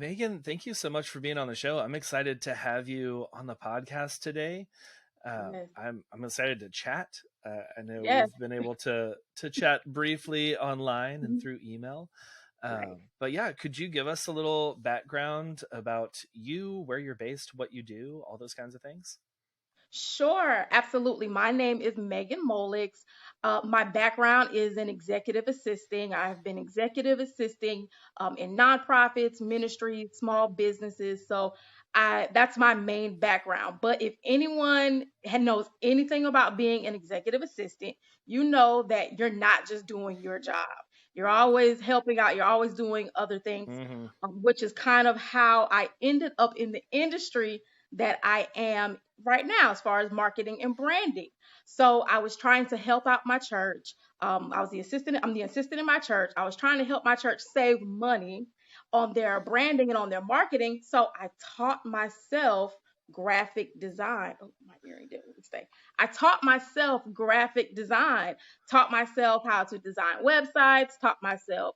Megan, thank you so much for being on the show. I'm excited to have you on the podcast today. Yes. I'm excited to chat. I know Yes. we've been able to chat briefly online and Mhm. through email. Right. But yeah, could you give us a little background about you, where you're based, what you do, all those kinds of things? Sure, absolutely. My name is Megan Molix. My background is in executive assisting. I've been executive assisting in nonprofits, ministries, small businesses. So I that's my main background. But if anyone knows anything about being an executive assistant, you know that you're not just doing your job. You're always helping out. You're always doing other things, Hmm. which is kind of how I ended up in the industry that I am right now as far as marketing and branding. So I was trying to help out my church. I was the assistant. I'm the assistant in my church. I was trying to help my church save money on their branding and on their marketing. So I taught myself graphic design. Oh, my earring didn't stay. I taught myself graphic design, taught myself how to design websites, taught myself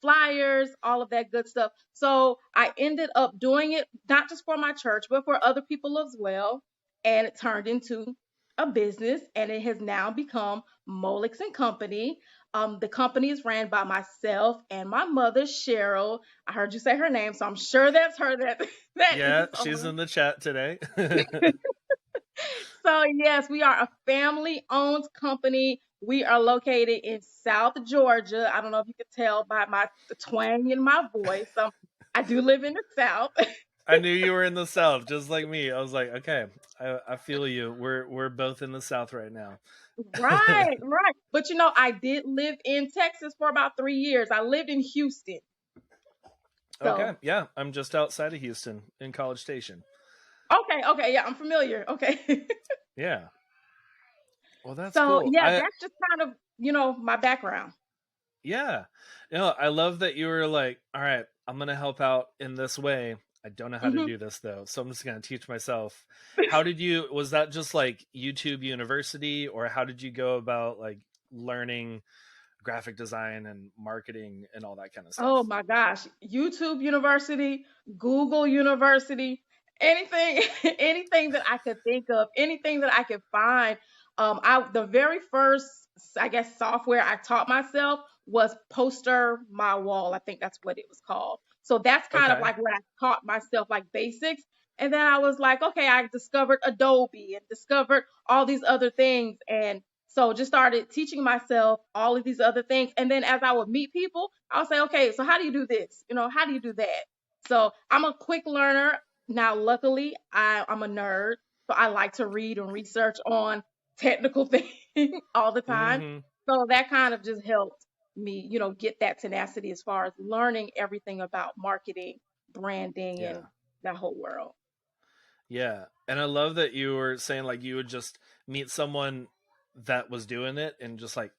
flyers, all of that good stuff. So I ended up doing it not just for my church, but for other people as well. And it turned into a business and it has now become Molix and Company. The company is ran by myself and my mother, Cheryl. I heard you say her name, so I'm sure that's her that that Yeah, is she's on. in the chat today. So yes, we are a family-owned company. We are located in South Georgia. I don't know if you could tell by my the twang in my voice. I do live in the South. I knew you were in the South, just like me. I was like, okay, I feel you. We're both in the South right now. Right, right. But I did live in Texas for about 3 years. I lived in Houston. Okay, So, yeah, I'm just outside of Houston in College Station. okay, okay, yeah, I'm familiar. Okay. Yeah, well, that's So, cool. yeah, that's just kind of, my background. Yeah, I love that you were like, all right, I'm gonna help out in this way. I don't know how to Mhm. do this though, so I'm just gonna teach myself. How did you? Was that just like YouTube University, or how did you go about like learning graphic design and marketing and all that kind of Oh stuff? my gosh, YouTube University, Google University, anything, anything that I could think of, anything that I could find. The very first, I guess, software I taught myself was Poster My Wall. I think that's what it was called. So that's kind of Okay. like what I taught myself, like basics. And then I was like, okay, I discovered Adobe and discovered all these other things. And so just started teaching myself all of these other things. And then as I would meet people, I'll say, okay, so how do you do this? How do you do that? So I'm a quick learner. Now, luckily, I'm a nerd. So I like to read and research on technical things all the time. Mm-hmm. So that kind of just helped me, get that tenacity as far as learning everything about marketing, branding, Yeah. and that whole world. Yeah. And I love that you were saying like you would just meet someone that was doing it and just like,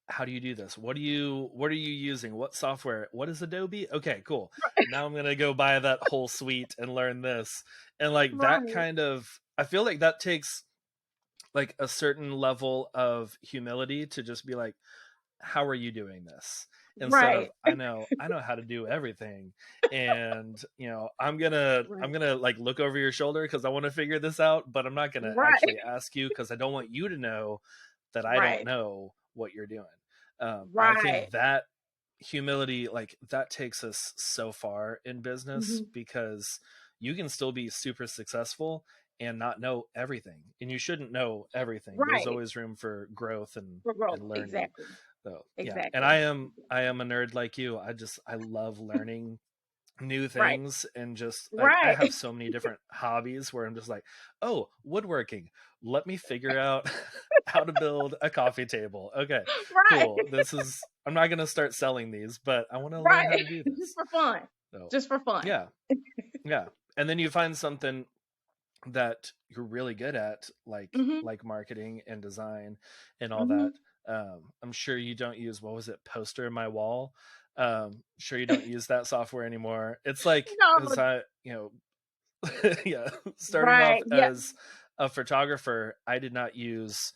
how do you do this? What are you using? What software? What is Adobe? Okay, cool. Now I'm gonna go buy that whole suite and learn this. And like that Right. kind of, I feel like that takes like a certain level of humility to just be like, how are you doing this? Instead of Right. I know how to do everything, and I'm Right. gonna like look over your shoulder because I want to figure this out, but I'm not gonna Right. actually ask you because I don't want you to know that I don't Right. know what you're doing. I think Right. that humility, like that takes us so far in business Mhm. because you can still be super successful and not know everything, and you shouldn't know everything. There's Right. always room for growth For growth. and learning. Exactly. So yeah, and Exactly. I am a nerd like you. I love learning new Right. things, and just like I Right. have so many different hobbies where I'm just like, oh, woodworking. Let me figure out how to build a coffee table. Okay, Right. cool. I'm not gonna start selling these, but I want to learn how Right. to do Just this. for fun. So Just for fun. yeah, yeah. And then you find something that you're really good at, Mhm. like marketing and design and all that. Mhm. I'm sure you don't use, what was it, Poster in My Wall. Sure you don't use that software anymore. It's like, because No. yeah, starting off Right. Yeah. as a photographer, I did not use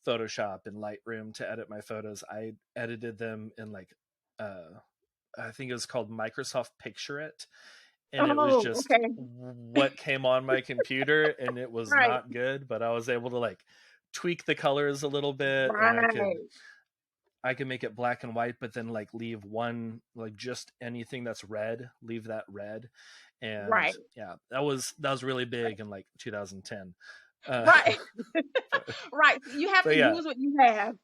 Photoshop and Lightroom to edit my photos. I edited them in like uh I think it was called Microsoft Picture It, and it was Oh, just okay. what came on my computer, and it was Right. not good, but I was able to like tweak the colors a little bit, and Right. I could make it black and white, but then like leave one, like just anything that's red, leave that red. And Right. yeah, that was really big in like 2010. Uh, Right. but, Right. You have but to yeah, use what you have.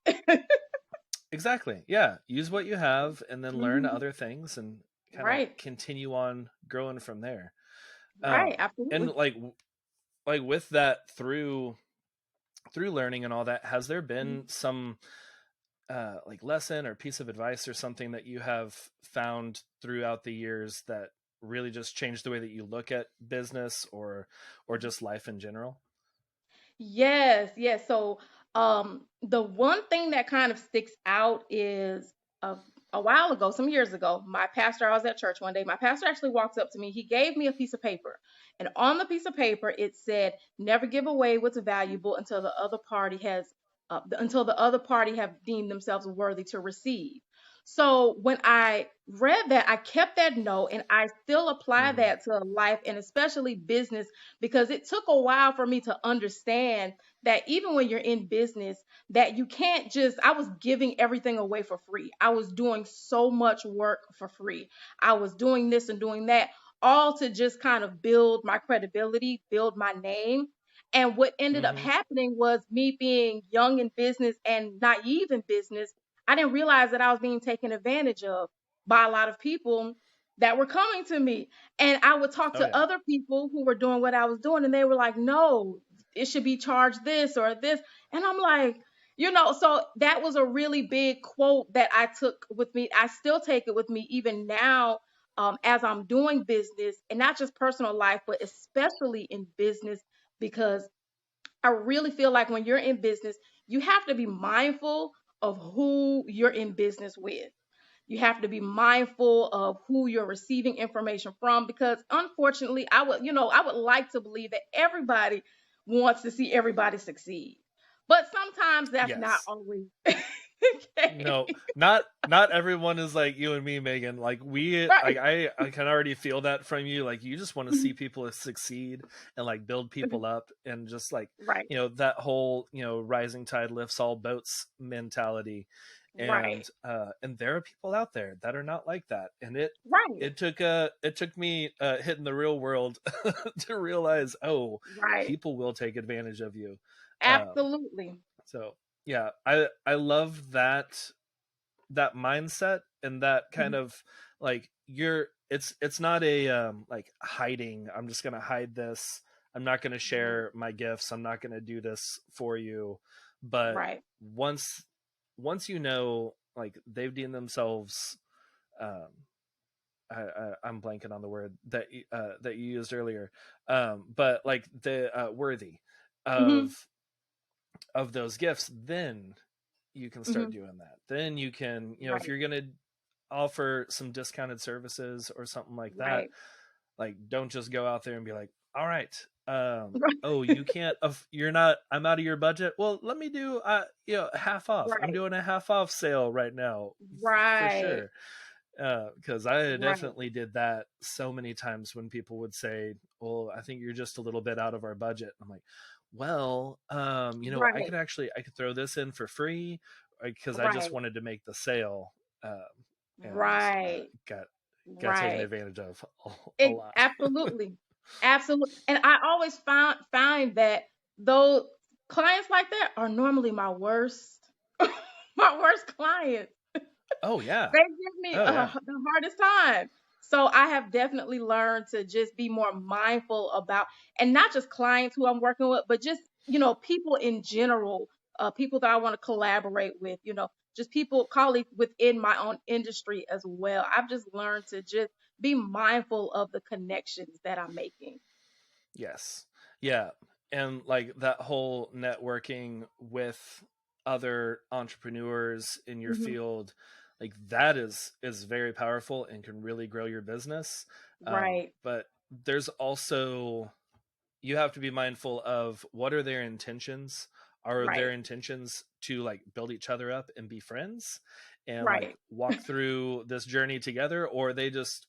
exactly. Yeah, use what you have, and then learn Mhm. other things, and kind of Right. continue on growing from there. Right. And Absolutely. like with that, through learning and all that, has there been Mhm. some like lesson or piece of advice or something that you have found throughout the years that really just changed the way that you look at business or just life in general? Yes, yes. So, the one thing that kind of sticks out is a, a while ago, some years ago, my pastor, I was at church one day. My pastor actually walks up to me. He gave me a piece of paper, and on the piece of paper, it said, "Never give away what's valuable until the other party have deemed themselves worthy to receive." So when I read that, I kept that note, and I still apply Mm-hmm. that to life and especially business, because it took a while for me to understand that even when you're in business, that you can't just, I was giving everything away for free. I was doing so much work for free. I was doing this and doing that, all to just kind of build my credibility, build my name. And what ended up Mm-hmm. happening was me being young in business and naive in business. I didn't realize that I was being taken advantage of by a lot of people that were coming to me. And I would talk Oh to yeah. other people who were doing what I was doing, and they were like, no, it should be charged this or this. And I'm like, so that was a really big quote that I took with me. I still take it with me even now, as I'm doing business, and not just personal life, but especially in business, because I really feel like when you're in business, you have to be mindful of who you're in business with. You have to be mindful of who you're receiving information from, because unfortunately, I would like to believe that everybody wants to see everybody succeed. But sometimes that's not Yes. always No, okay. not everyone is like you and me, Megan. Like Right. I can already feel that from you. Like you just want to see Mhm. people succeed and like build people up, and just like, Right. that whole, rising tide lifts all boats mentality. Right. And there are people out there that are not like that. And Right. it took me hitting the real world to realize, oh, Right. people will take advantage of you. Um Absolutely. so yeah, I love that mindset, and that kind Mhm. of like, it's not a like hiding, I'm just going to hide this, I'm not going to Right. share my gifts, I'm not going to do this for you. But Right. once like they've deemed themselves, um I'm blanking on the word that you used earlier, but like the worthy Mhm. of those gifts, then you can start Mhm. doing that. Then you can, if Right. you're going to offer some discounted services or something like that, Right. like don't just go out there and be like, all right, Right. oh, you can't, you're not, I'm out of your budget. Well, let me do, half off. I'm Right. doing a half off sale right now, for Right. sure. Because I Right. definitely did that so many times when people would say, well, I think you're just a little bit out of our budget. I'm like, well, Right. I could throw this in for free, because I just Right. wanted to make the sale, and Right. got taken Right. advantage of a It lot. absolutely. Absolutely. And I always find that those clients like that are normally my worst my worst clients. Oh yeah, They give me oh yeah, the hardest time. So I have definitely learned to just be more mindful about, and not just clients who I'm working with, but just, people in general, people that I want to collaborate with, just people, colleagues within my own industry as well. I've just learned to just be mindful of the connections that I'm making. yes, yeah. And like that whole networking with other entrepreneurs in your Hmm. field, like that is very powerful and can really grow your business. Right, But there's also, you have to be mindful of what are their intentions. Are their right, intentions to like build each other up and be friends and like right, walk through this journey together, or are they just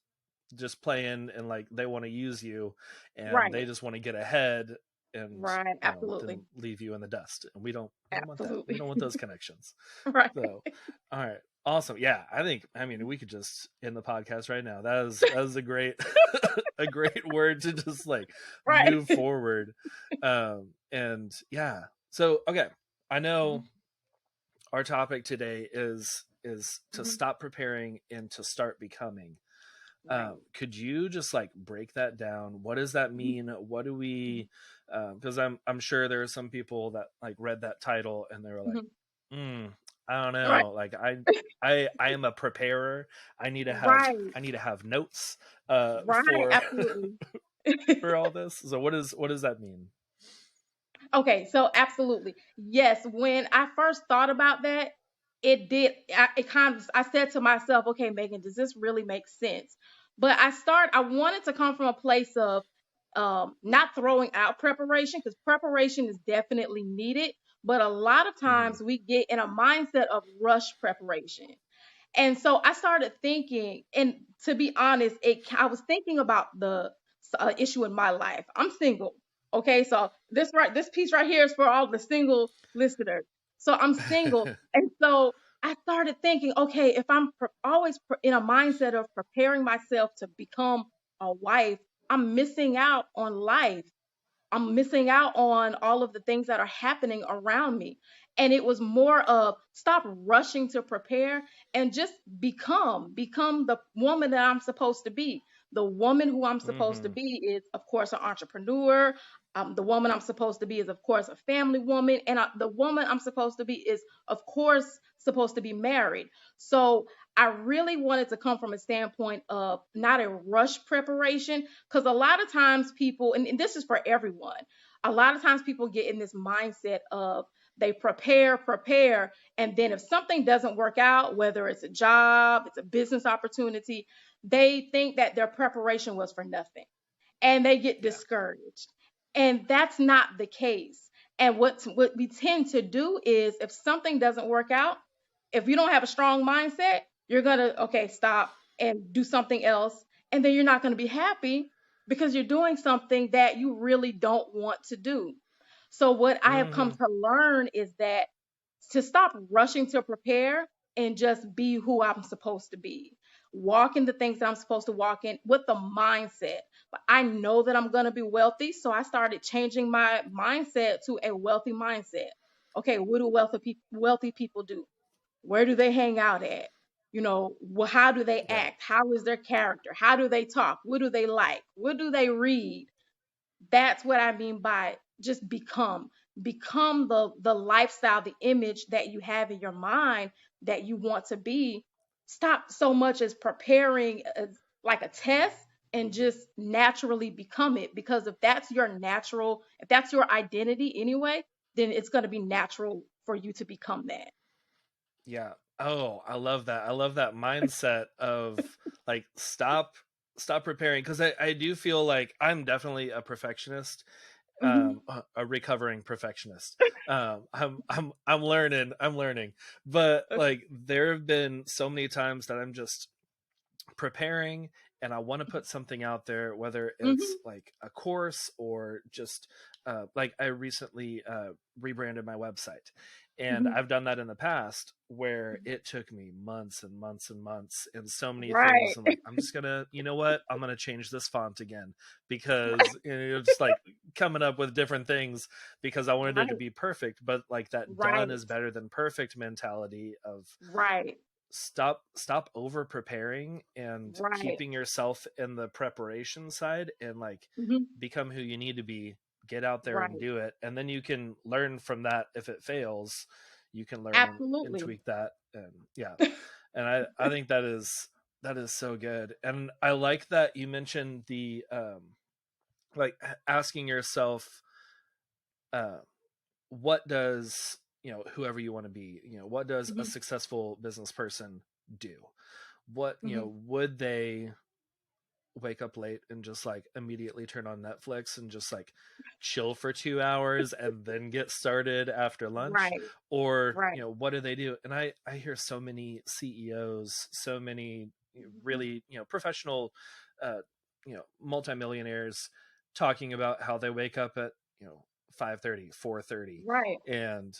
just playing and like they want to use you and they Right. just want to get ahead and Right. then Absolutely. leave you in the dust, and we don't want that. We Absolutely. don't want those connections. Right. So all right, awesome. Yeah, I mean we could just end the podcast right now. That is a great a great word to just like Right. move forward. And yeah, so okay, I know Mhm. our topic today is to Mhm. stop preparing and to start becoming. Right. Could you just like break that down? What does that Mhm. mean? What do Mhm. we? Because I'm sure there are some people that like read that title and they were like, Mhm. mm, I don't Right. know. Like I am a preparer. Right. I need to have notes Right. for Absolutely. for all this. So what does that mean? Okay, so absolutely. Yes, when I first thought about that, it kind of, I said to myself, okay, Megan, does this really make sense? But I wanted to come from a place of not throwing out preparation, because preparation is definitely needed. But a lot of Hmm. times we get in a mindset of rush preparation. And so I started thinking, and to be honest, I was thinking about the issue in my life. I'm single. Okay, so this piece right here is for all the single listeners. So I'm single, and so I started thinking, okay, if I'm in a mindset of preparing myself to become a wife, I'm missing out on life. I'm missing out on all of the things that are happening around me. And it was more of stop rushing to prepare and just become the woman that I'm supposed to be. The woman who I'm supposed to Hmm. be is, of course, an entrepreneur. The woman I'm supposed to be is, of course, a family woman. And the woman I'm supposed to be is, of course, supposed to be married. So I really wanted to come from a standpoint of not a rush preparation, because a lot of times people, and this is for everyone, a lot of times people get in this mindset of they prepare, and then if something doesn't work out, whether it's a job, it's a business opportunity, they think that their preparation was for nothing and they get Yeah. discouraged. And that's not the case. And what we tend to do is if something doesn't work out, if you don't have a strong mindset, you're going to okay, stop and do something else, and then you're not going to be happy because you're doing something that you really don't want to do. So what I have come Hmm. to learn is that to stop rushing to prepare and just be who I'm supposed to be. Walk in the things that I'm supposed to walk in with the mindset. But I know that I'm going to be wealthy. So I started changing my mindset to a wealthy mindset. Okay, what do wealthy people do? Where do they hang out at? How do they Yeah. act? How is their character? How do they talk? What do they like? What do they read? That's what I mean by just become the lifestyle, the image that you have in your mind that you want to be. Stop so much as preparing as like a test, and just naturally become it, because if that's your identity anyway, then it's going to be natural for you to become that. Yeah. Oh, I love that. I love that mindset of like stop preparing, because I do feel like I'm definitely a perfectionist, Hmm. a recovering perfectionist. I'm learning, but like there have been so many times that I'm just preparing and I want to put something out there, whether it's Hmm. like a course or just like I recently rebranded my website. And Hmm. I've done that in the past where it took me months and months and months and so many things. Right. And like, I'm just gonna, you know what? I'm gonna change this font again because just like coming up with different things because I wanted it to Right. be perfect. But like that done Right. is better than perfect mentality of Right. stop over preparing and Right. keeping yourself in the preparation side and like Hmm. become who you need to be, get out there and Right. do it, and then you can learn from that. If it fails, you can learn and Absolutely. tweak that. And yeah, and I think that is so good. And I like that you mentioned the like asking yourself uh what does, whoever you want to be, what does a Hmm. successful business person do? What, Hmm. would they wake up late and just like immediately turn on Netflix and just like chill for 2 hours and then get started after lunch? Right. Or, Right. what do they do? And I hear so many CEOs, so many Mhm. really, professional uh, multimillionaires talking about how they wake up at 5:30, 4:30, Right. and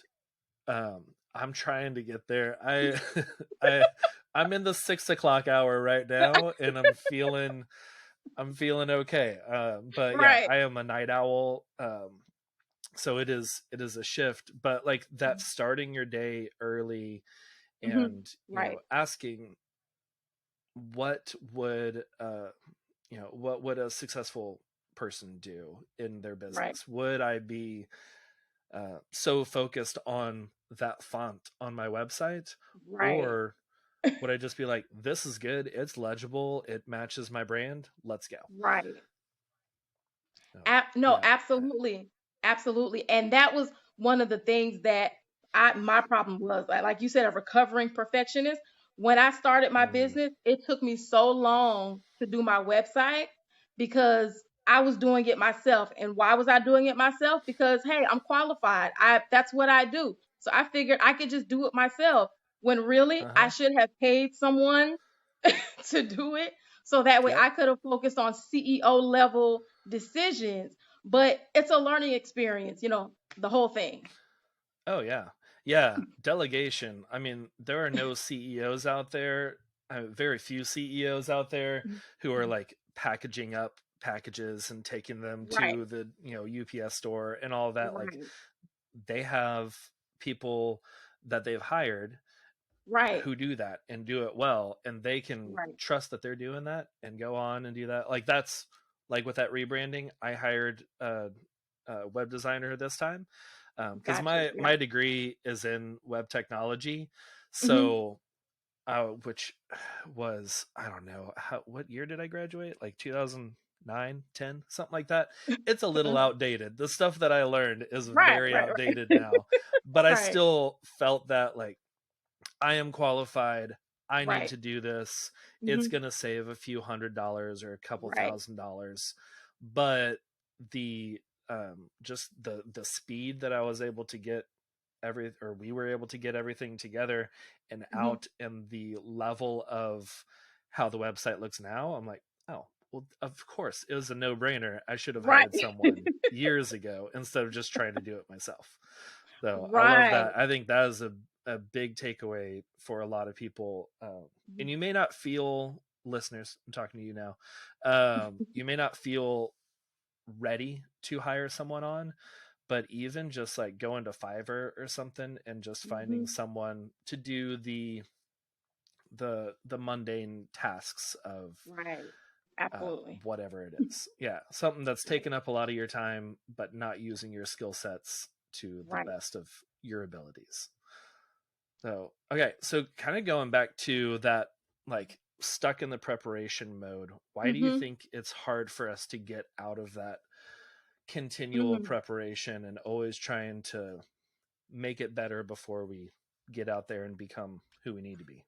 I'm trying to get there. I I'm in the 6 o'clock hour right now, and I'm feeling okay. But yeah, Right. I am a night owl. So it is a shift, but like that Mhm. starting your day early Mhm. and Right. asking what would what would a successful person do in their Right. business? Would I be so focused on that font on my website, Right. or would I just be like, this is good, it's legible, it matches my brand, let's go? Right. So No, yeah. absolutely. Absolutely. And that was one of the things that my problem was. Like you said, a recovering perfectionist. When I started my Mm, business, it took me so long to do my website because I was doing it myself. And why was I doing it myself? Because hey, I'm qualified. That's what I do. So I figured I could just do it myself when really I uh-huh. should have paid someone to do it so that way Yep. I could have focused on CEO level decisions. But it's a learning experience, the whole thing. Oh yeah, yeah. Delegation. I mean, there are no CEOs out there. Very few CEOs out there who are Mhm. like packaging up packages and taking them Right, to the UPS store and all that. Like right, they have people that they've hired right, who do that and do it well, and they can right. trust that they're doing that and go on and do that. Like that's like with that rebranding, I hired a web designer this time because Got you. my Yeah. degree is in web technology, Hmm. so which was, I don't know what year did I graduate, like 2009, 10, something like that. It's a little outdated. The stuff that I learned is Right, very right, right, outdated now, but I right, still felt that like I am qualified. I need right. to do this. It's Hmm. going to save a few $100s or a couple Right. $1,000s. But the just the speed that I was able to get or we were able to get everything together and Hmm. out, and the level of how the website looks now, I'm like, oh, well, of course, it was a no-brainer. I should have Right. hired someone years ago instead of just trying to do it myself. So I love Right. that. I think that is a big takeaway for a lot of people. And you may not feel, listeners, I'm talking to you now, you may not feel ready to hire someone on, but even just like going to Fiverr or something and just finding Hmm. someone to do the mundane tasks of Right. Absolutely. whatever it is. Yeah, something that's Right. taking up a lot of your time, but not using your skill sets to the Right. best of your abilities. So, okay, so kind of going back to that, like stuck in the preparation mode, why do you Hmm. think it's hard for us to get out of that continual Hmm. preparation and always trying to make it better before we get out there and become who we need to be?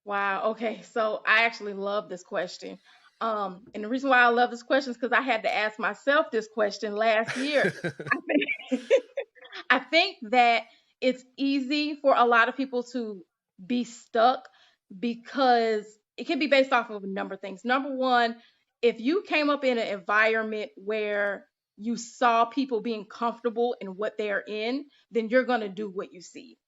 Wow. Okay. So I actually love this question. And the reason why I love this question is because I had to ask myself this question last year. I think, I think that it's easy for a lot of people to be stuck because it can be based off of a number of things. Number one, if you came up in an environment where you saw people being comfortable in what they're in, then you're going to do what you see.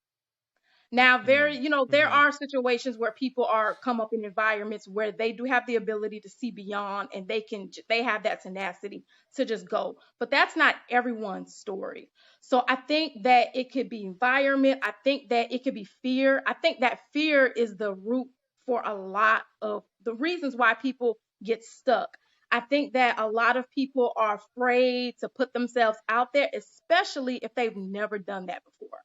Now, Mm, there mm-hmm. are situations where people are come up in environments where they do have the ability to see beyond and they have that tenacity to just go. But that's not everyone's story. So I think that it could be environment. I think that it could be fear. I think that fear is the root for a lot of the reasons why people get stuck. I think that a lot of people are afraid to put themselves out there, especially if they've never done that before.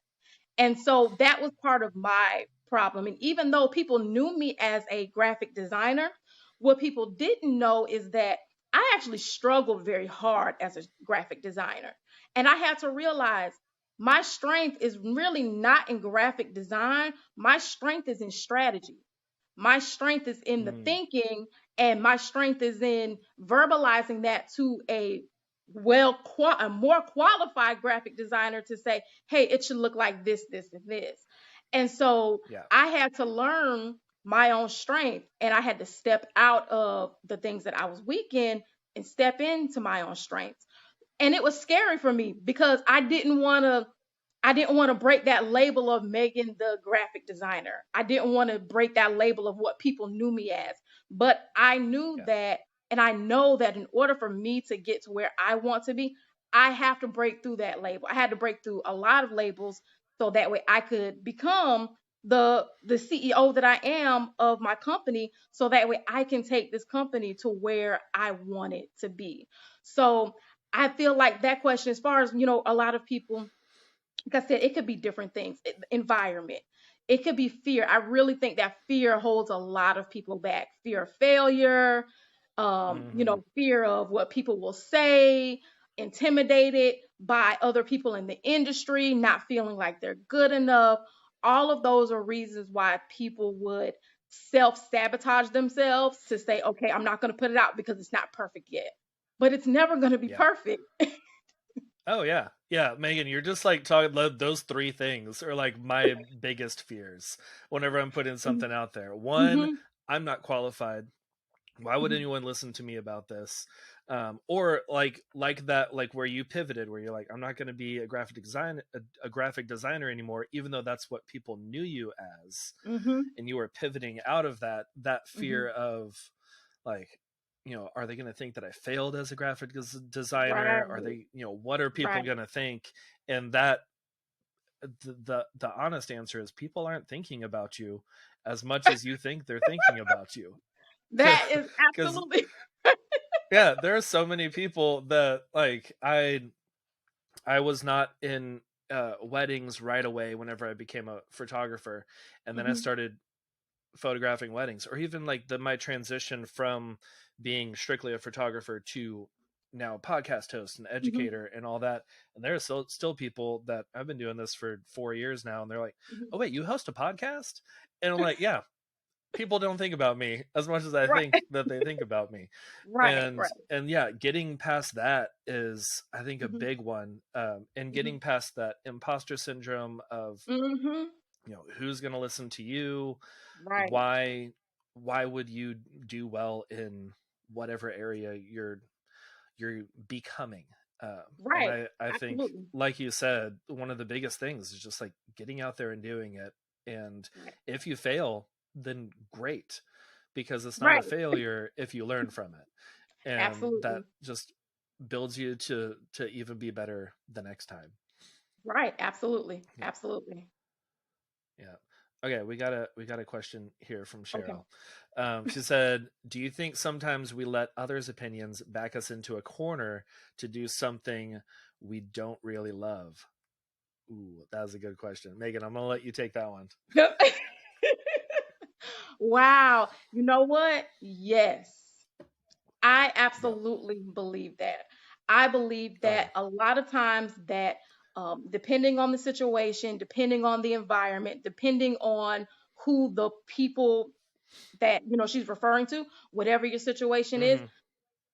And so that was part of my problem. And even though people knew me as a graphic designer, what people didn't know is that I actually struggled very hard as a graphic designer. And I had to realize my strength is really not in graphic design. My strength is in strategy. My strength is in the Mm, thinking, and my strength is in verbalizing that to a more qualified graphic designer to say, hey, it should look like this, this, and this. And so yeah. I had to learn. my own strength, and I had to step out of the things that I was weak in and step into my own strengths. And it was scary for me because I didn't want to break that label of Megan the graphic designer. I didn't want to break that label of what people knew me as. But I knew Yeah. that, and I know that in order for me to get to where I want to be, I have to break through that label. I had to break through a lot of labels so that way I could become the CEO that I am of my company, so that way I can take this company to where I want it to be. So I feel like that question, as far as, a lot of people, like I said, it could be different things. Environment. It could be fear. I really think that fear holds a lot of people back. Fear of failure, Mm-hmm. fear of what people will say, intimidated by other people in the industry, not feeling like they're good enough. All of those are reasons why people would self-sabotage themselves to say, okay, I'm not going to put it out because it's not perfect yet. But it's never going to be Yeah. perfect. Oh yeah, yeah, Megan, you're just like talking. Those three things are like my biggest fears whenever I'm putting something out there. One, Hmm. I'm not qualified. Why would Hmm. anyone listen to me about this? Or like that, like where you pivoted, where you're like, I'm not going to be a graphic designer anymore, even though that's what people knew you as, Hmm. and you were pivoting out of that Hmm. fear of like, are they going to think that I failed as a designer? Are Right, they, what are people right. going to think? And that the honest answer is people aren't thinking about you as much as you think they're thinking about you. That is Because absolutely yeah, there are so many people that like I was not in weddings right away whenever I became a photographer, and then I hmm started photographing weddings, or even like my transition from being strictly a photographer to now podcast host and hmm educator and all that. And there are still people that I've been doing this for 4 years now, and they're like, hmm "Oh wait, you host a podcast?" And I'm like, "Yeah." People don't think about me as much as I right, think that they think about me. right, right. And yeah, getting past that is, I think, a Hmm. big one. And Hmm. getting past that imposter syndrome of, Hmm. who's going to listen to you, Right, why why would you do well in whatever area you're becoming. And right. I think, Absolutely. like you said, one of the biggest things is just like getting out there and doing it. And Right, if you fail, then great, because it's not a right. failure if you learn from it, and that Absolutely. just builds you to even be better the next time. Right. Absolutely. Yeah. Absolutely. Yeah. Okay, we got a question here from Okay. Cheryl. She said, "Do you think sometimes we let others' opinions back us into a corner to do something we don't really love?" Ooh, that was a good question, Megan. I'm gonna let you take that one. Wow. You know what? Yes. I Yep. absolutely believe that. I believe Oh that yeah. a lot of times that, depending on the situation, depending on the environment, depending on who the people that she's referring to, whatever your situation is, Mm-hmm.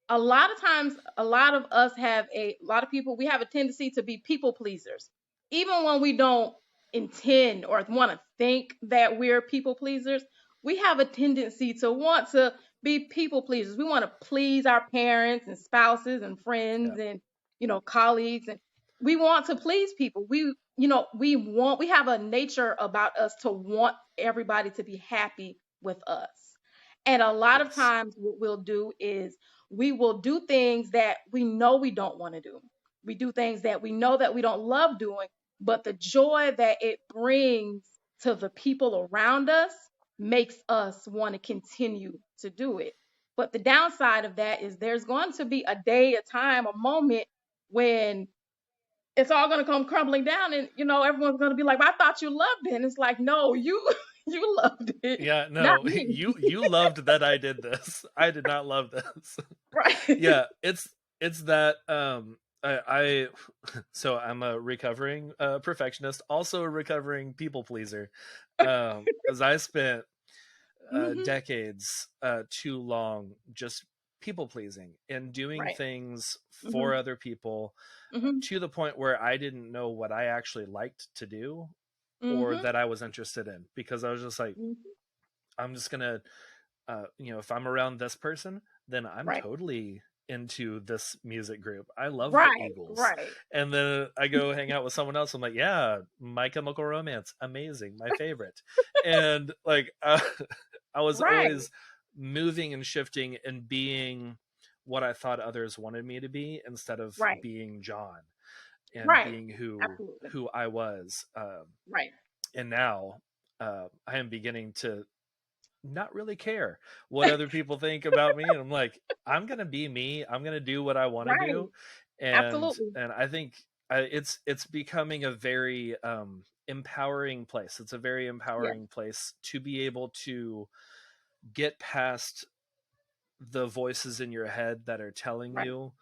a lot of times, a lot of us have a lot of people, we have a tendency to be people pleasers, even when we don't intend or want to think that we're people pleasers. We have a tendency to want to be people pleasers. We want to please our parents and spouses and Yeah. friends and colleagues, and we want to please people. We have a nature about us to want everybody to be happy with us. And a lot of Yes. times what we'll do is we will do things that we know we don't want to do. We do things that we know that we don't love doing, but the joy that it brings to the people around us makes us want to continue to do it. But the downside of that is there's going to be a day, a time, a moment when it's all going to come crumbling down, and everyone's going to be like, "I thought you loved it." And it's like, "No, you you loved it, Yeah. not No, me." you loved that I did this. I did not love this. Right. Yeah. It's that I so I'm a recovering perfectionist, also a recovering people pleaser. Because I spent Hmm. decades too long just people pleasing and doing Right. things Hmm. for other people, Hmm. to the point where I didn't know what I actually liked to do or Hmm. that I was interested in, because I was just like, I'm just gonna if I'm around this person, then I'm Right. totally into this music group. I love the Right. Eagles. Right. And then I go hang out with someone else. I'm like, yeah, My Chemical Romance, amazing, my favorite. And like, I was Right. always moving and shifting and being what I thought others wanted me to be instead of Right. being John and Right. being who Absolutely. who I was. Right. And now I am beginning to not really care what other people think about me, and I'm like, I'm gonna be me, I'm gonna do what I want to Right. do. and Absolutely. and I think it's becoming a very empowering place. It's a very Yes. empowering place to be able to get past the voices in your head that are telling Right. you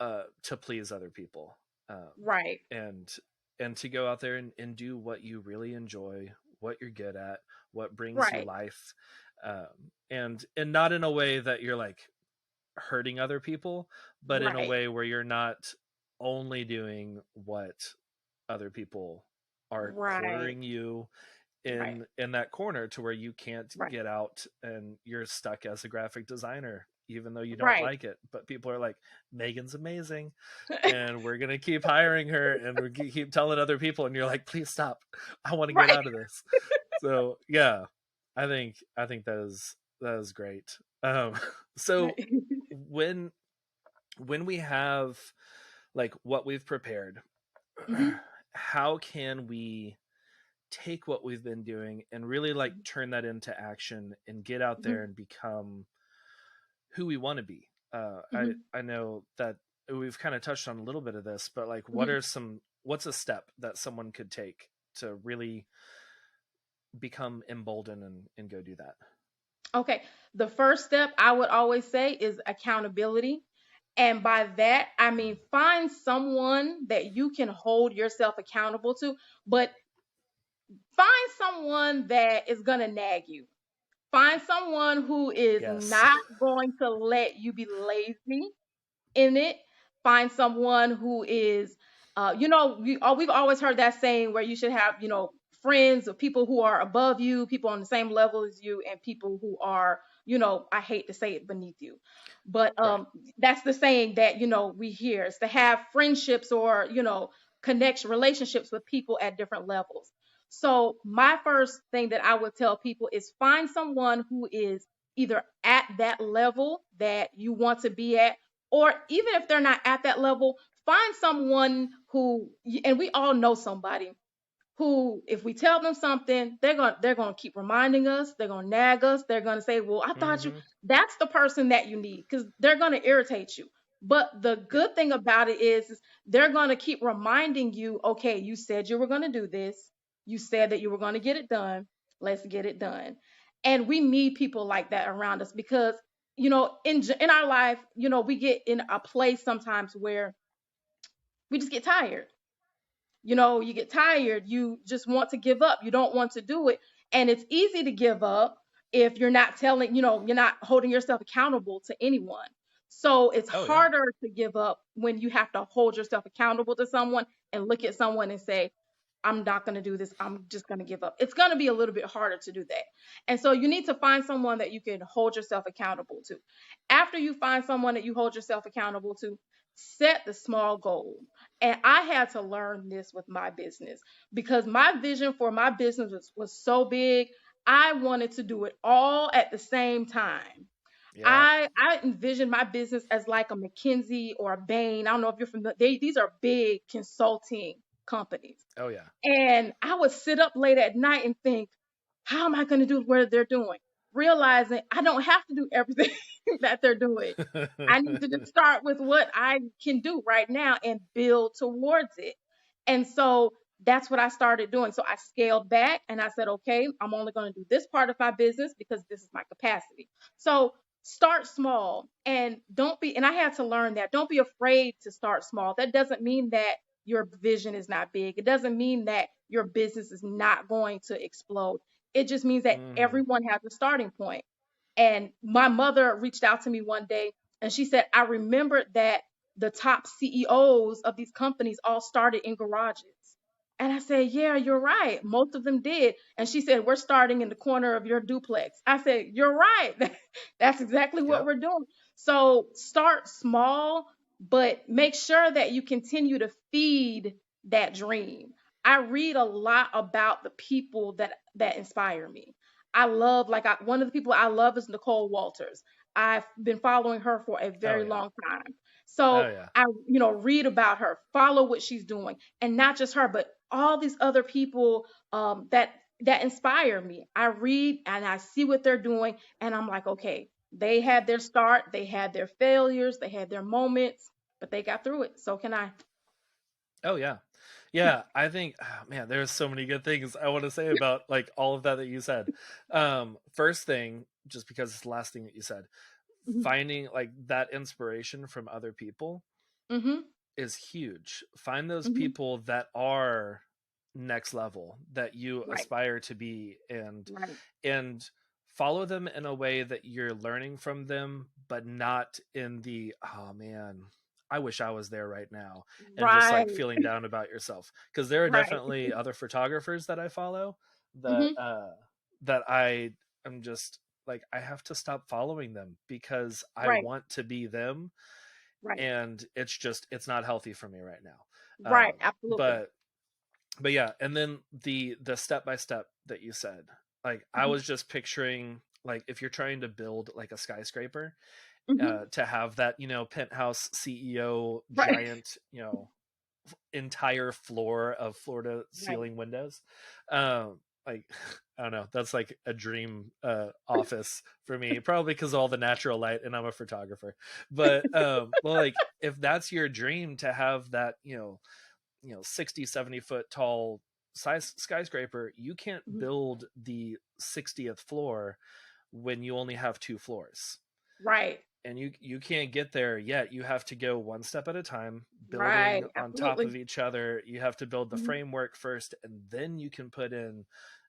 to please other people, um, Right. and and to go out there and do what you really enjoy, what you're good at, what brings you Right. life, and not in a way that you're like hurting other people, but in a Right. way where you're not only doing what other people are Right. quartering you Right. in that corner to where you can't Right. get out and you're stuck as a graphic designer even though you don't Right. like it, but people are like, Megan's amazing and we're going to keep hiring her, and we keep telling other people, and you're like, please stop, I want to get Right. out of this. So yeah, I think that is great. So Right. when we have like what we've prepared, Mhm. how can we take what we've been doing and really like turn that into action and get out there Mhm. and become who we want to be? Mhm. I know that we've kind of touched on a little bit of this, but like, Mhm. what's a step that someone could take to really become emboldened and go do that? Okay. The first step I would always say is accountability. And by that, I mean find someone that you can hold yourself accountable to, but find someone that is going to nag you. Find someone who is Yes. not going to let you be lazy in it. Find someone who is, we've always heard that saying where you should have, friends or people who are above you, people on the same level as you, and people who are, I hate to say it, beneath you. But Right. that's the saying that, we hear is to have friendships or, connection relationships with people at different levels. So my first thing that I would tell people is find someone who is either at that level that you want to be at, or even if they're not at that level, find someone who, and we all know somebody who, if we tell them something, they're going to keep reminding us, they're going to nag us, they're going to say, well, I thought you. Mm-hmm. That's the person that you need, because they're going to irritate you. But the Yeah. good thing about it is they're going to keep reminding you, okay, you said you were going to do this, you said that you were going to get it done, let's get it done. And we need people like that around us, because in our life, we get in a place sometimes where we just get tired. You get tired, you just want to give up, you don't want to do it. And it's easy to give up if you're not telling, you're not holding yourself accountable to anyone. So it's Oh yeah. harder to give up when you have to hold yourself accountable to someone and look at someone and say, I'm not going to do this, I'm just going to give up. It's going to be a little bit harder to do that. And so you need to find someone that you can hold yourself accountable to. After you find someone that you hold yourself accountable to, set the small goal. And I had to learn this with my business, because my vision for my business was so big. I wanted to do it all at the same time. Yeah. I envisioned my business as like a McKinsey or a Bain. I don't know if you're familiar. These are big consulting companies. Oh yeah. And I would sit up late at night and think, how am I going to do what they're doing? Realizing I don't have to do everything that they're doing. I need to just start with what I can do right now and build towards it. And so that's what I started doing. So I scaled back and I said, okay, I'm only going to do this part of my business because this is my capacity. So start small, and don't be, and I had to learn that, don't be afraid to start small. That doesn't mean that your vision is not big. It doesn't mean that your business is not going to explode. It just means that Hmm. everyone has a starting point. And my mother reached out to me one day and she said, I remembered that the top CEOs of these companies all started in garages. And I said, yeah, you're right. Most of them did. And she said, we're starting in the corner of your duplex. I said, you're right. That's exactly what Yep. we're doing. So start small, but make sure that you continue to feed that dream. I read a lot about the people that inspire me. One of the people I love is Nicole Walters. I've been following her for a Oh very yeah. long time. Oh So yeah. I, read about her, follow what she's doing, and not just her, but all these other people that inspire me. I read and I see what they're doing, and I'm like, okay, they had their start, they had their failures, they had their moments, but they got through it. So can I. Oh yeah. Yeah, I think man, there's so many good things I want to say about like all of that you said. First thing, just because it's the last thing that you said, Hmm. finding like that inspiration from other people Hmm. is huge. Find those Hmm. people that are next level that you Right. aspire to be, Right. and follow them in a way that you're learning from them, but not in the oh man, I wish I was there right now, and just Right. like feeling down about yourself, because there are Right. definitely other photographers that I follow that Hmm. that I am just like I have to stop following them because I Right. want to be them, Right. and it's not healthy for me right now. Right. Absolutely. But yeah, and then the step by step that you said, like I Hmm. was just picturing like if you're trying to build like a skyscraper, Hmm. to have that penthouse CEO Right. giant entire floor of floor to Right. ceiling windows, like I don't know, that's like a dream office for me, probably because of all the natural light and I'm a photographer. But well, like if that's your dream to have that 60 70 foot tall size skyscraper, you can't Mhm. build the 60th floor when you only have two floors, Right. and you can't get there yet. You have to go one step at a time, Right. building on top Absolutely. of each other. You have to build the Hmm. framework first, and then you can put in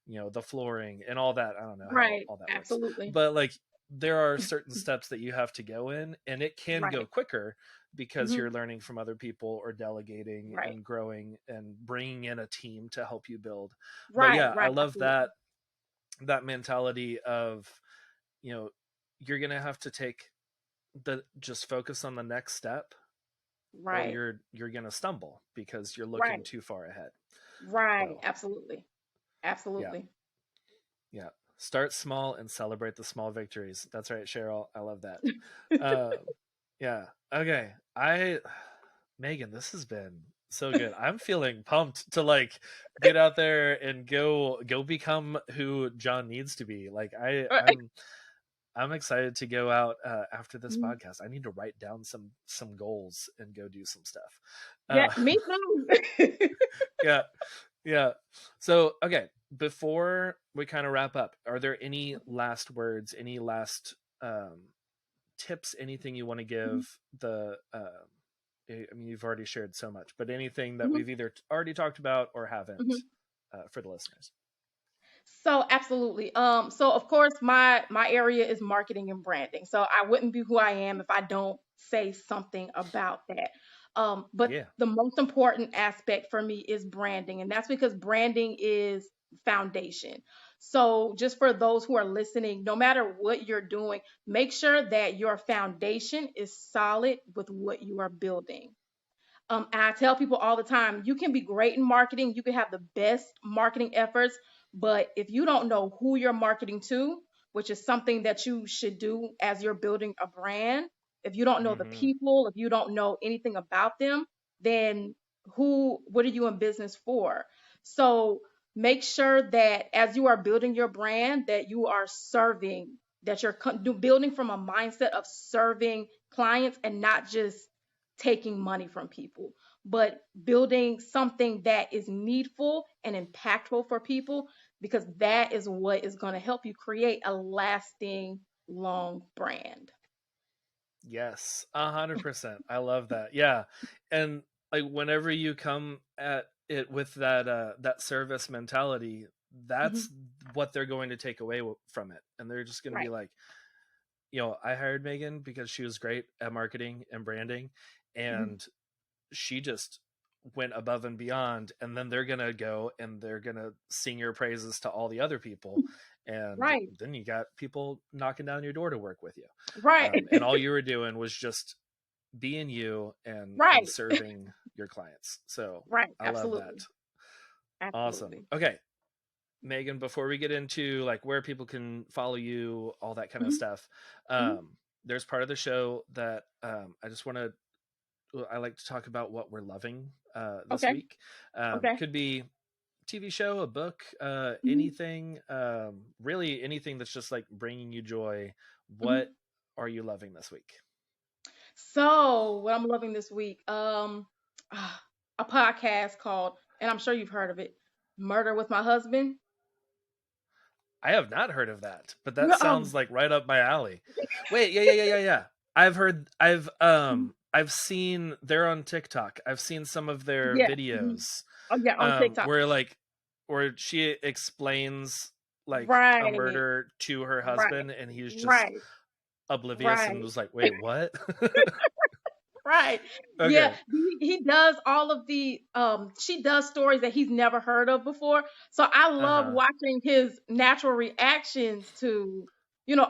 the flooring and all that. I don't know how Right. all that works, Absolutely. but like there are certain steps that you have to go in, and it can go Right. quicker because Hmm. you're learning from other people or delegating Right. and growing and bringing in a team to help you build. But Right. yeah, I Right. love Absolutely. that mentality of you know you're gonna have to take the just focus on the next step, or Right. you're gonna stumble because you're looking Right. too far ahead. Right. So Absolutely. yeah, Absolutely. yeah, start small and celebrate the small victories. That's right, Cheryl, I love that. uh yeah, okay, I Megan, this has been so good. I'm feeling pumped to like get out there and go become who John needs to be. Like Right. I'm excited to go out after this Mhm. podcast. I need to write down some goals and go do some stuff. Yeah. Uh, Me too. yeah, yeah. So okay, before we kind of wrap up, are there any last words, any last tips, anything you want to Mhm. give the? I mean, you've already shared so much, but anything that Mhm. we've either already talked about or Mhm. haven't for the listeners? So absolutely. So of course my area is marketing and branding. So I wouldn't be who I am if I don't say something about that. But Yeah. the most important aspect for me is branding, and that's because branding is foundation. So just for those who are listening, no matter what you're doing, make sure that your foundation is solid with what you are building. And I tell people all the time, you can be great in marketing, you can have the best marketing efforts, but if you don't know who you're marketing to, which is something that you should do as you're building a brand, if you don't know the Mm-hmm. people, if you don't know anything about them, then what are you in business for? So make sure that as you are building your brand, that you are serving, that you're building from a mindset of serving clients and not just taking money from people, but building something that is needful and impactful for people, because that is what is going to help you create a lasting, long brand. Yes, 100%. I love that. Yeah, and like whenever you come at it with that service mentality, Hmm. that's what they're going to take away from it, and they're just going to be Right. like, I hired Megan because she was great at marketing and branding, Hmm. and she just went above and beyond, and then they're gonna go and they're gonna sing your praises to all the other people, and Right. then you got people knocking down your door to work with you, Right. and all you were doing was just being you and Right. serving your clients. So Right. I love that. Absolutely. Awesome. Absolutely. Okay, Megan, before we get into like where people can follow you, all that kind of Hmm. stuff, Hmm. there's part of the show that I just want to. I like to talk about what we're loving this Okay. week. Okay. Could be TV show, a book, Hmm. anything, really anything that's just like bringing you joy. What Hmm. are you loving this week? So, what I'm loving this week, ah, a podcast called, and I'm sure you've heard of it, Murder with My Husband. I have not heard of that, but that Yeah. sounds like right up my alley. Wait, yeah. I've seen they're on TikTok. I've seen some of their Yeah. Hmm. videos Oh yeah, on TikTok. where like where she explains like a Right. murder to her Right. husband and he's just Right. oblivious and Right. was like, "Wait, what?" Right. Yeah, Okay. he does all of the she does stories that he's never heard of before. So I love Uh-huh. watching his natural reactions to,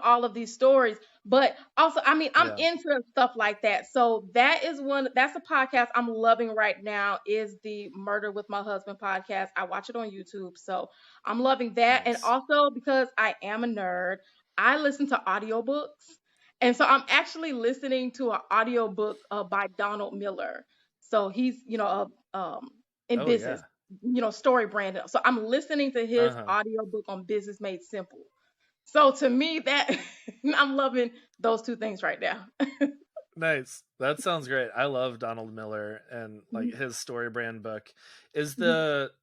all of these stories. But also, I mean, I'm Yeah. into stuff like that. So that's a podcast I'm loving right now is the Murder with My Husband podcast. I watch it on YouTube. So I'm loving that. And Nice. also because I am a nerd, I listen to audiobooks. And so I'm actually listening to an audiobook by Donald Miller. So he's, in Oh business, yeah. story brand. So I'm listening to his Uh-huh. audiobook on Business Made Simple. So to me, that I'm loving those two things right now. Nice. That sounds great. I love Donald Miller and like Mhm. his story brand book. Is Mhm.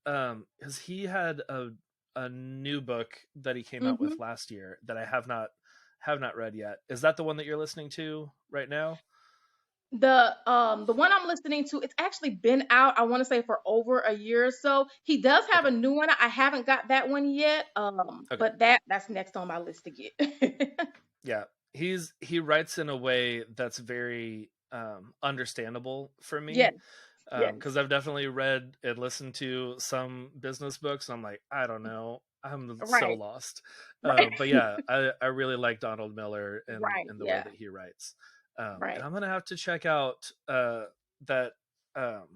the has he had a new book that he came out with Mhm. last year that I have not read yet. Is that the one that you're listening to right now? The one I'm listening to, it's actually been out, I want to say for over a year or so. He does have Okay. a new one. I haven't got that one yet. Okay. But that's next on my list to get. Yeah. He writes in a way that's very understandable for me, Yes. Yes. because I've definitely read and listened to some business books. I'm like, I don't know, I'm so Right. lost. Right. But yeah, I really like Donald Miller and Right. the way Yeah. that he writes. And Right. I'm gonna have to check out that um,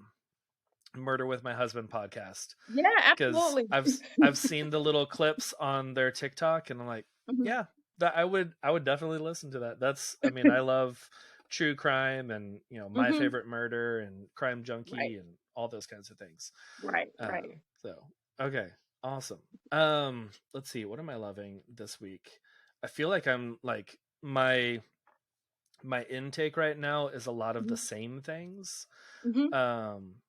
Murder with My Husband podcast Yeah, because absolutely. I've seen the little clips on their TikTok and I'm like, Mhm. yeah, that I would definitely listen to that. That's I mean, I love true crime and My Mhm. Favorite Murder and Crime Right. Junkie and all those kinds of things. Right. Right. So okay, awesome. Let's see, what am I loving this week? I feel like I'm like my intake right now is a lot of the Mhm. same things. Mhm. Um,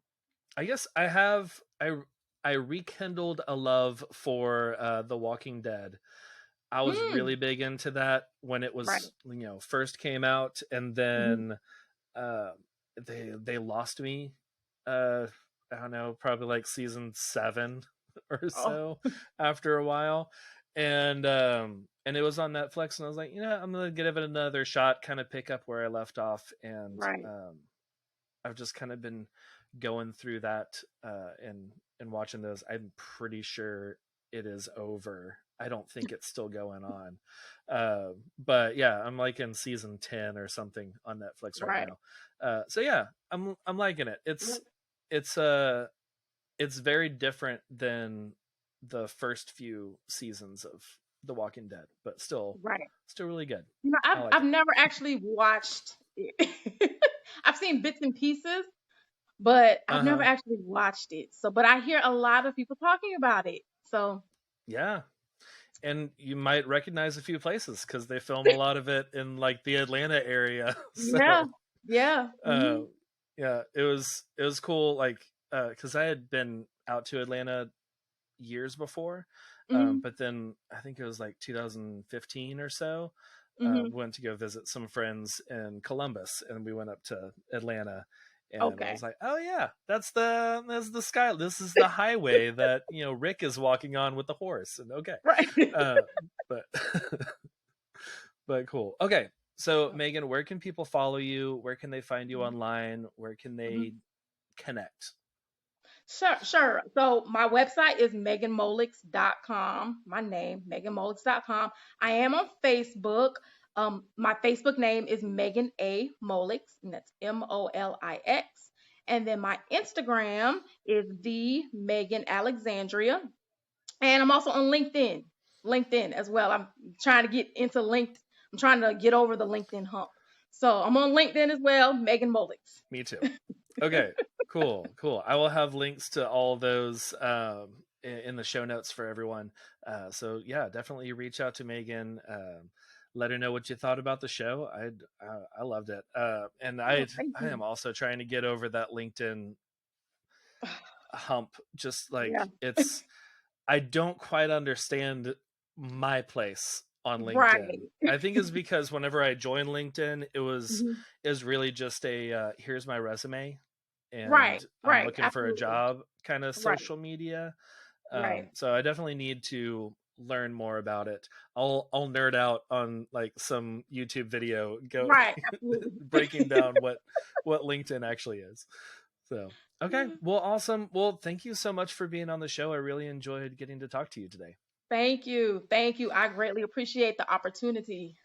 I guess I rekindled a love for The Walking Dead. I was Mm. really big into that when it Right. was first came out, and Mhm. then uh, they lost me. Uh, I don't know, probably like season 7 or Oh. so after a while, and it was on Netflix, and I was like, I'm gonna give it another shot, kind of pick up where I left off, and Right. I've just kind of been going through that and watching those. I'm pretty sure it is over. I don't think it's still going on. But yeah, I'm like in season 10 or something on Netflix right Right. now. So yeah, I'm liking it. It's uh it's very different than the first few seasons of The Walking Dead, but Right. still really good. I've I like I've it. never actually watched it. I've seen bits and pieces, but I've never Uh-huh. actually watched it. So, but I hear a lot of people talking about it. So, Yeah. And you might recognize a few places because they film a lot of it in like the Atlanta area. yeah. So Yeah. uh, Mhm. yeah, it was cool. Like because I had been out to Atlanta years before, Mhm. but then I think it was like 2015 or so. Mhm. Went to go visit some friends in Columbus, and we went up to Atlanta, and I Okay. was like, "Oh yeah, that's the sky. This is the highway that Rick is walking on with the horse." And okay, Right. uh, but but cool. Okay, so Megan, where can people follow you? Where can they find you Mhm. online? Where can they Mhm. connect? Sure, sure. So my website is meganmolix.com. My name, meganmolix.com. I am on Facebook. My Facebook name is Megan A. Molix, and that's Molix. And then my Instagram is the Megan Alexandria. And I'm also on LinkedIn. LinkedIn as well. I'm trying to get into LinkedIn. I'm trying to get over the LinkedIn hump. So I'm on LinkedIn as well, Megan Molix. Me too. Okay, cool, cool. I will have links to all those in the show notes for everyone. So yeah, definitely reach out to Megan. Let her know what you thought about the show. I loved it, and Oh, thank I you. am also trying to get over that LinkedIn hump. Just like Yeah. I don't quite understand my place on LinkedIn. Right. I think it's because whenever I joined LinkedIn, Mhm. it was really just a here's my resume and Right. I'm Right. looking for a Absolutely. job kind of Right. social media. Right. So I definitely need to learn more about it. I'll nerd out on like some YouTube video go Right. Absolutely. breaking down what LinkedIn actually is. So okay, well, awesome. Well, thank you so much for being on the show. I really enjoyed getting to talk to you today. Thank you. Thank you. I greatly appreciate the opportunity.